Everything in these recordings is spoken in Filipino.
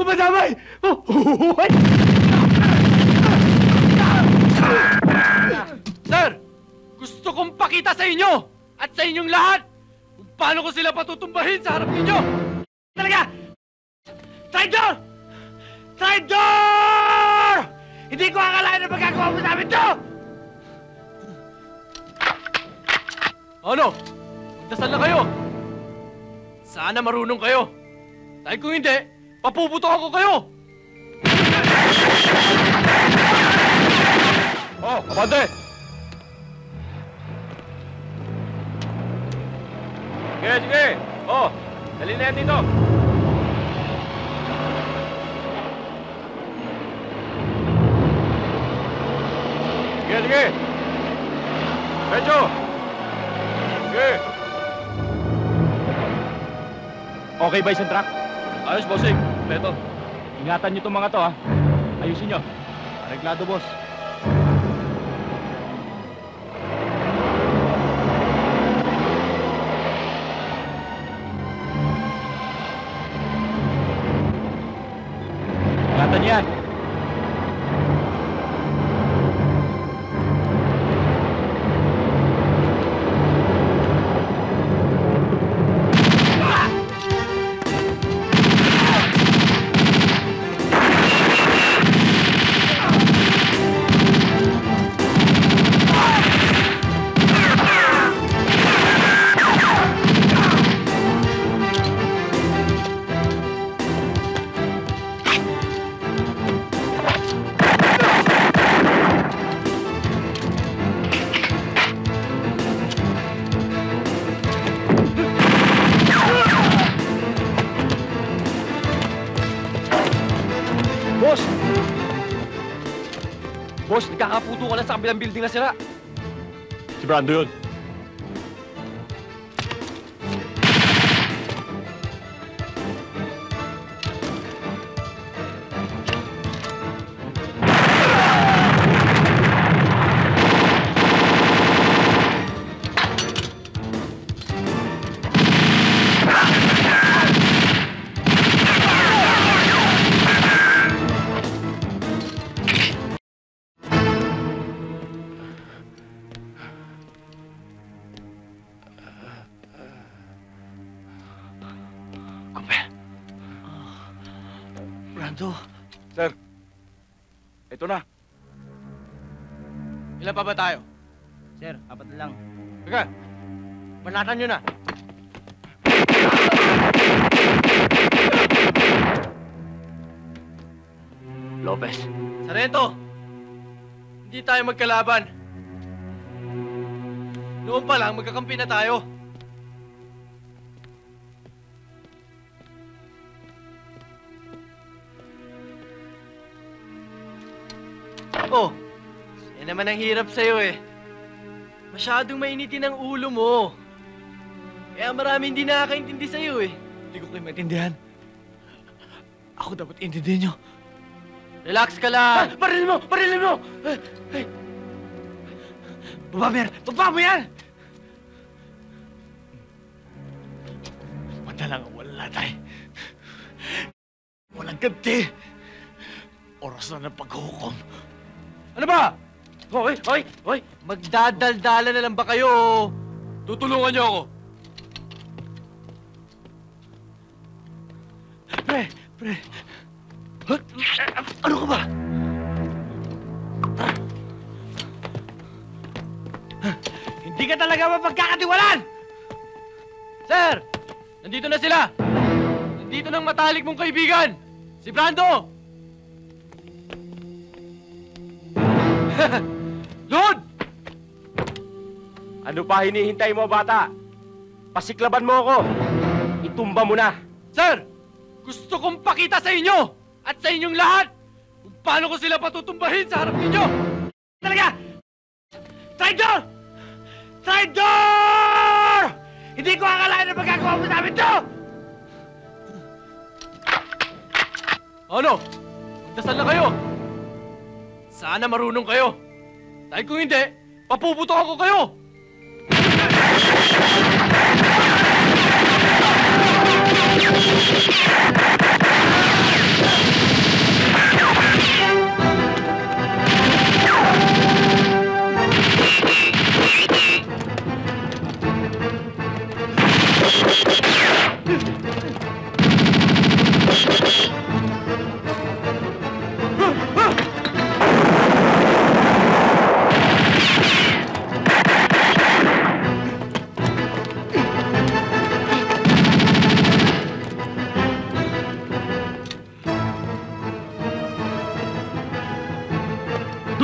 ako madamay! Sir! Gusto kong pakita sa inyo at sa inyong lahat kung paano ko sila patutumbahin sa harap ninyo! Talaga! Traitor! Traitor! Hindi ko akalain na magagawa mo sa amin to! Ano? Magdasal na kayo! Sana marunong kayo! Dahil kung hindi, papuputok ako kayo! Oh, abante! Sige, sige! Oh, dali na yan dito! Sige, sige! Medyo! Sige! Okay ba isang truck? Ayos, bossing. Beto. Ingatan nyo itong mga to, ha? Ayusin nyo. Areglado, boss. Ingatan yan. Boss! Boss, nagkakaputo ka lang sa kabilang building na sira. Si Brando yun. Brando. Sir, ito na. Ilan pa ba tayo? Sir, 4 na lang. Teka, banatan nyo na. Lopez. Sarento, hindi tayo magkalaban. Noon pa lang, magkakampi na tayo. Oh, yan naman ang hirap sa'yo eh. Masyadong mainitin ang ulo mo. Kaya marami hindi nakakaintindi sa'yo eh. Hindi ko kayo maintindihan. Ako dapat intindihin nyo. Relax ka lang. Parilin mo! Parilin mo! Ay. Baba mo yan! Baba mo yan! Madalang wala tayo. Walang ganti. Oras na ng paghukom. Ano ba? Hoy! Hoy! Hoy! Magdadaldala na lang ba kayo? Tutulungan niyo ako. Pre! Pre! Ano ka ba? Hindi ka talaga mapagkakatiwalaan! Sir! Nandito na sila! Nandito ng matalik mong kaibigan! Si Brando! Lord! Ano pa hinihintay mo, bata? Pasiklaban mo ako. Itumba mo na. Sir! Gusto kong pakita sa inyo at sa inyong lahat kung paano ko sila patutumbahin sa harap ninyo! Talaga! Traitor! Traitor! Hindi ko akalain na magagawa mo sa amin to! Ano? Magdasal na kayo! Sana marunong kayo! Dahil kung hindi, papuputok ako kayo!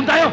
tayo!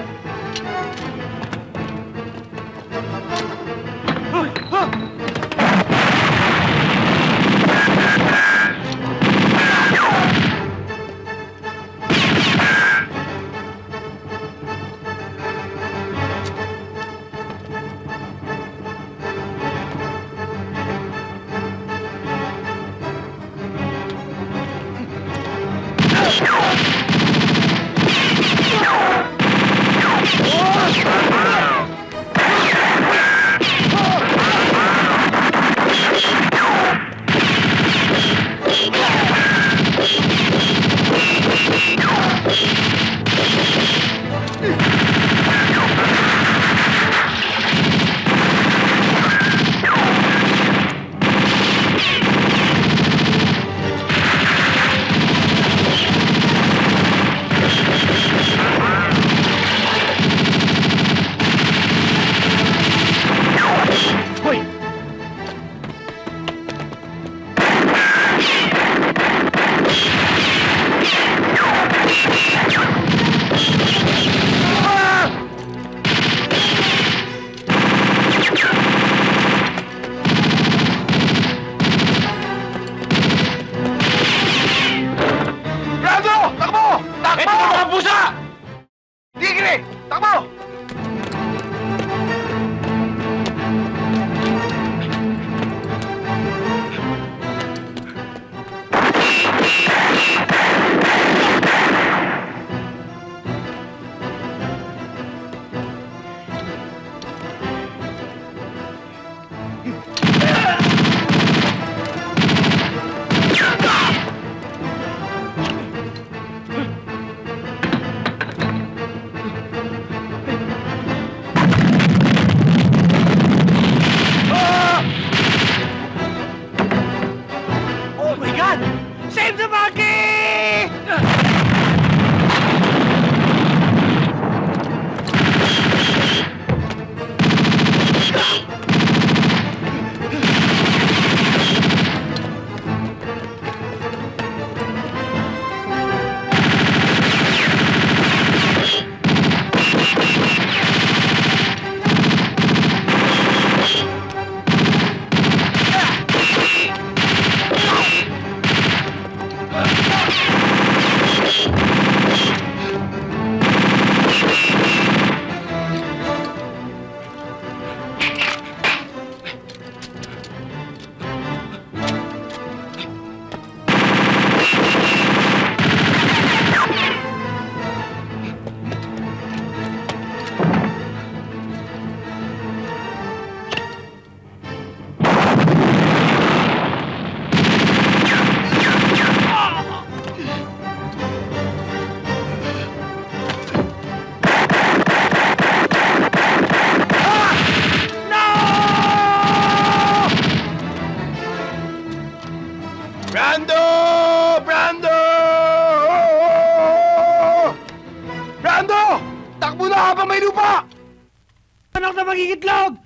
Magigitlog!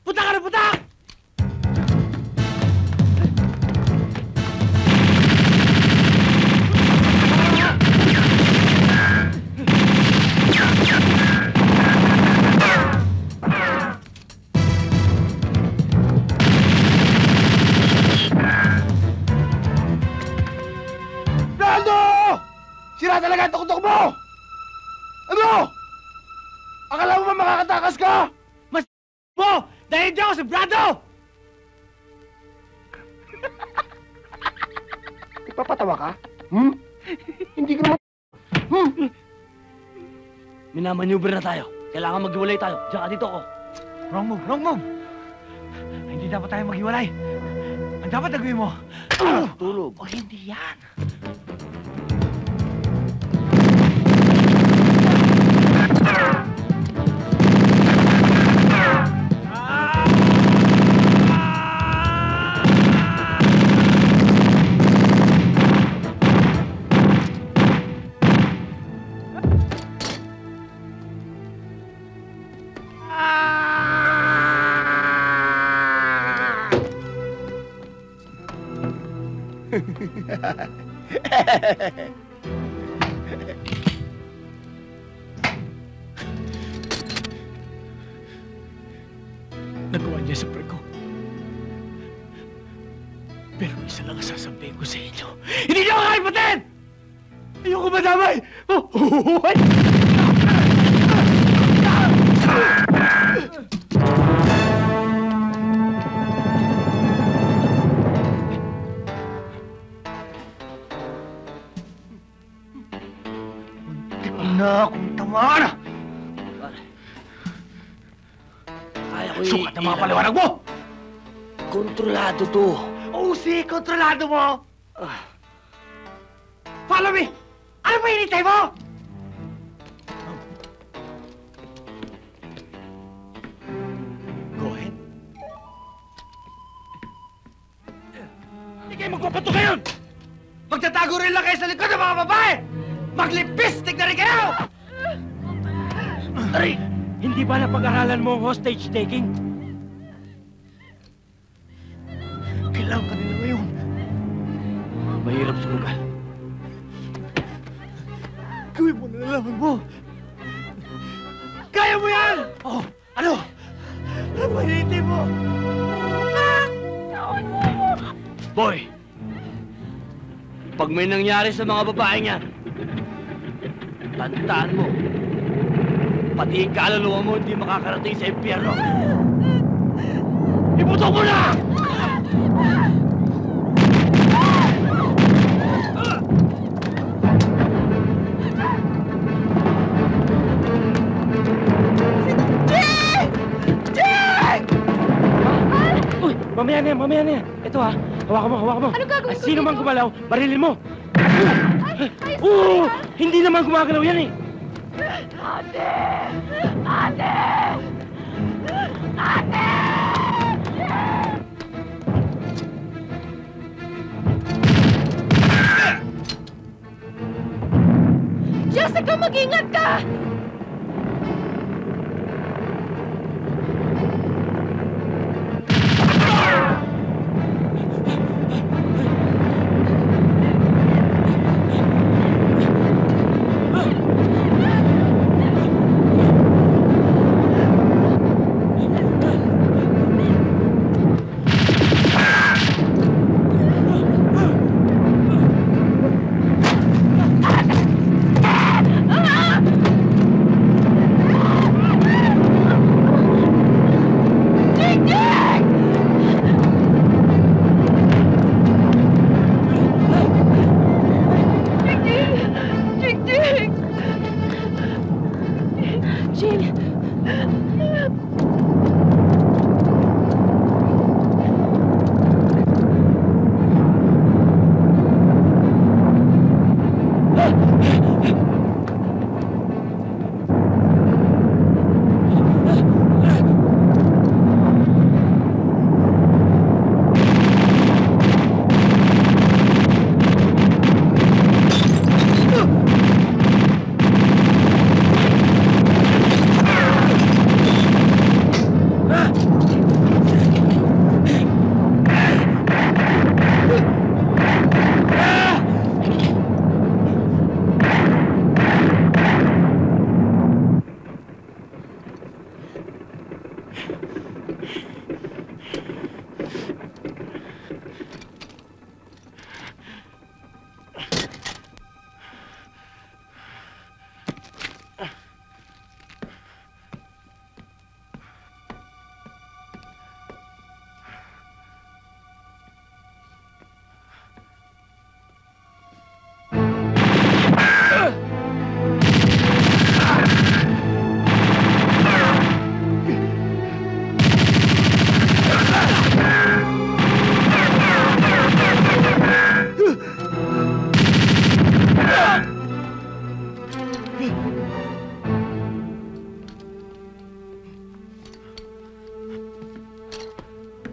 Puta ka na puta! Brando! Sira talaga ang tuktok mo! Ano? Akala mo ba makakatakas ka? Mo! Dahil di ako si Brando! Ipapatawa ka? Hindi ka naman... Minamanyuber na tayo. Kailangan maghiwalay tayo. Diyan ka dito ako. Wrong move, wrong move! Hindi dapat tayo maghiwalay. Ang dapat nagawin mo... Tulog. O hindi yan. niya sa prank ko. Pero isa lang ang sasabihin ko sa inyo. Hindi niyo ako kaipatin! Ayoko madamay! Na akong tamaan! Kaya ko Sukat ang mga paliwanag mo! Kontrolado to. Oo, si kontrolado mo! Follow me! Ano ba hinintay mo? Go ahead. Hindi kayo magpapato ngayon! Magtatago rin lang kayo sa likod ng mga babae! Maglipistik na rin kayo! Aray! Hindi ba napag-aralan mo ang hostage taking? Kailangan ka nila ngayon. Mahirap sumugal. Gawin mo na nalaman mo. Kaya mo yan! Oh, ano? Ano ba hinihintay mo? Boy! Pag may nangyari sa mga babaeng yan, tandaan mo, pati yung kaluluwa mo hindi makakarating sa impyerno. Iputok mo na! Uy, mamaya na yan. Ito ha, hawakan mo. Ano gagawin ko Sino dito? man gumalaw, barilin mo. Ay, Oo, hindi naman gumagalaw yan eh. Jessica, mag-ingat ka! Jill!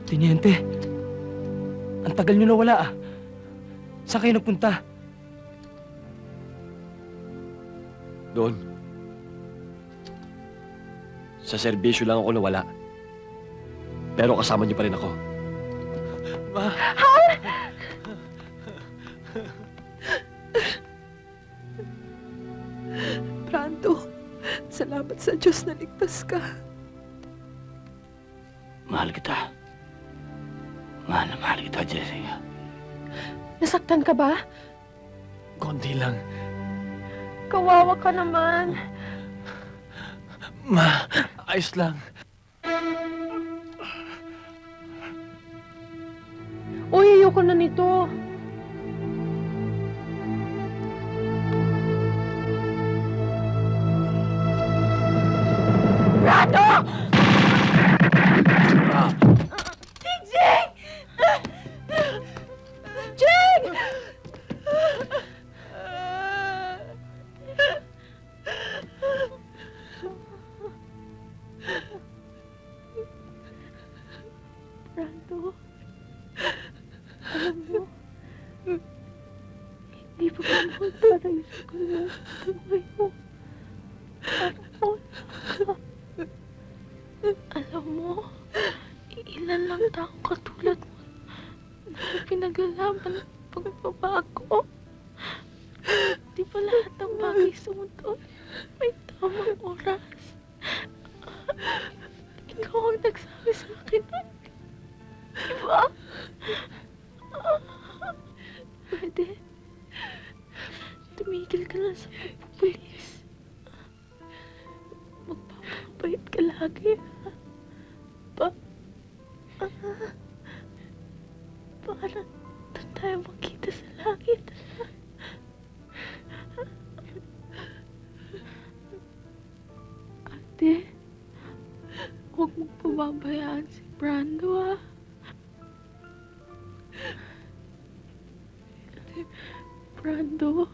Teniente, ang tagal nyo nawala ah. Saan kayo nagpunta? Doon. Sa serbisyo lang ako nawala. Pero kasama niyo pa rin ako. Ma! Brando, salamat sa Diyos na ligtas ka. Mahal kita. Mahal na mahal kita, Jessica. Nasaktan ka ba? Konti lang. Kawawa ka naman. Ma, ayos lang. Uy, ayoko na nito. Brado! Jing! Jing! Brando, alam mo, hindi pa ba mahal para yung sakal mo sa buhay mo? Alam mo, ilan lang taong katulad mo na pinaglalaban ng pagbabago. Di ba lahat ng bagay sa mundo may tamang oras? Ikaw ang nagsabi sa akin na, di ba? Pwede, tumigil ka na sa pagpupulis. Magpapakabait ka lagi, ha? Para doon tayo makita sa langit. Ate, huwag mong pababayaan si Brando, ha? Brando,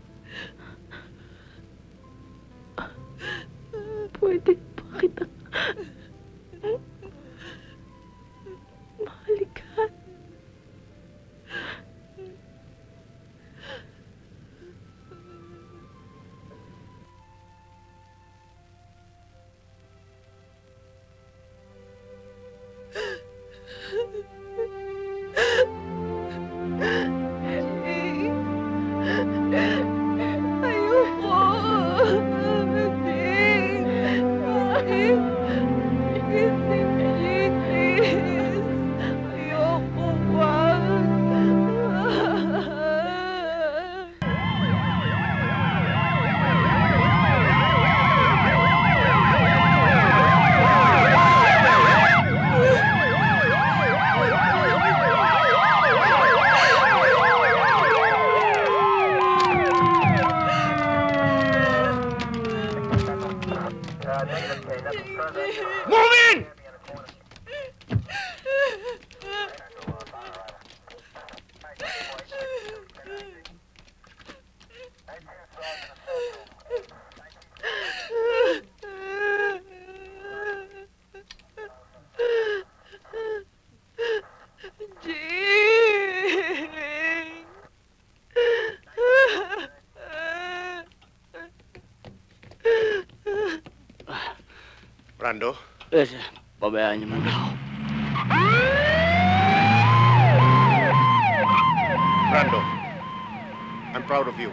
pwede ba kita mahalikan? Ayoko! Ayoko pa! Move in! Brando, Yes, pabayaan niyo muna ako. Brando, I'm proud of you.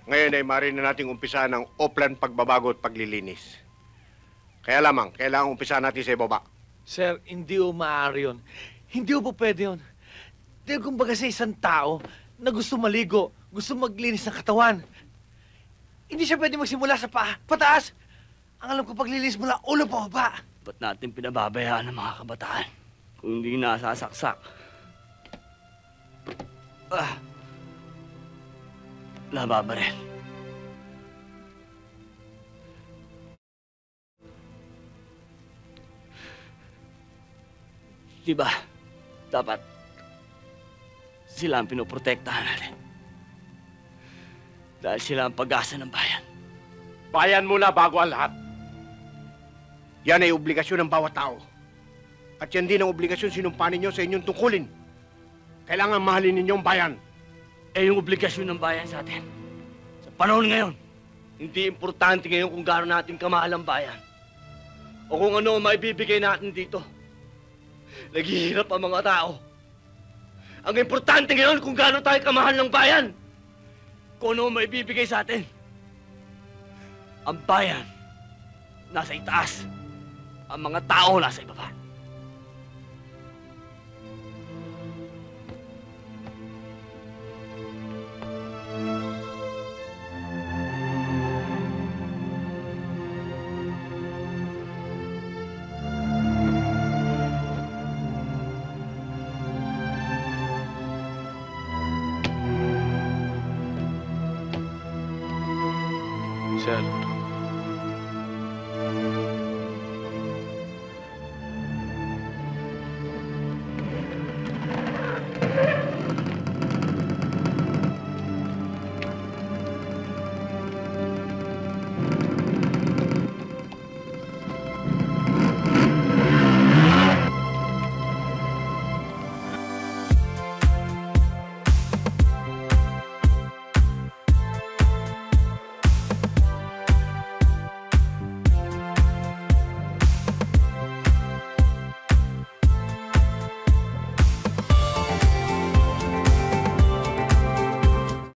Ngayon ay maaari na nating umpisahan ang offline pagbabago at paglilinis. Kaya lamang, kailangan umpisahan natin sa ibaba. Sir, hindi o maaari yun. Hindi o po pwede yun. Dahil kumbaga sa isang tao na gusto maligo, gusto maglinis ng katawan, hindi siya pwede magsimula sa paa, pataas. Ang alam ko paglilinis mula ulo pa baba. Ba't natin pinababayaan ang mga kabataan kung hindi nasasaksak? Nababaril. Diba, dapat sila ang pinoprotektahan natin. Dahil sila ang pag-asa ng bayan. Bayan muna bago ang lahat. Yan ay obligasyon ng bawat tao. At yan din ang obligasyon sinumpanin ninyo sa inyong tungkulin. Kailangan mahalin ninyo ang bayan. Yung obligasyon ng bayan sa atin. Sa panahon ngayon, hindi importante ngayon kung gaano natin kamahal ang bayan. O kung ano ang maibibigay natin dito. Naghihirap ang mga tao. Ang importante ngayon kung gaano tayo kamahal ng bayan. Kung ano ang maibibigay sa atin. Ang bayan nasa itaas. Ang mga tao nasa ibaba. Sir,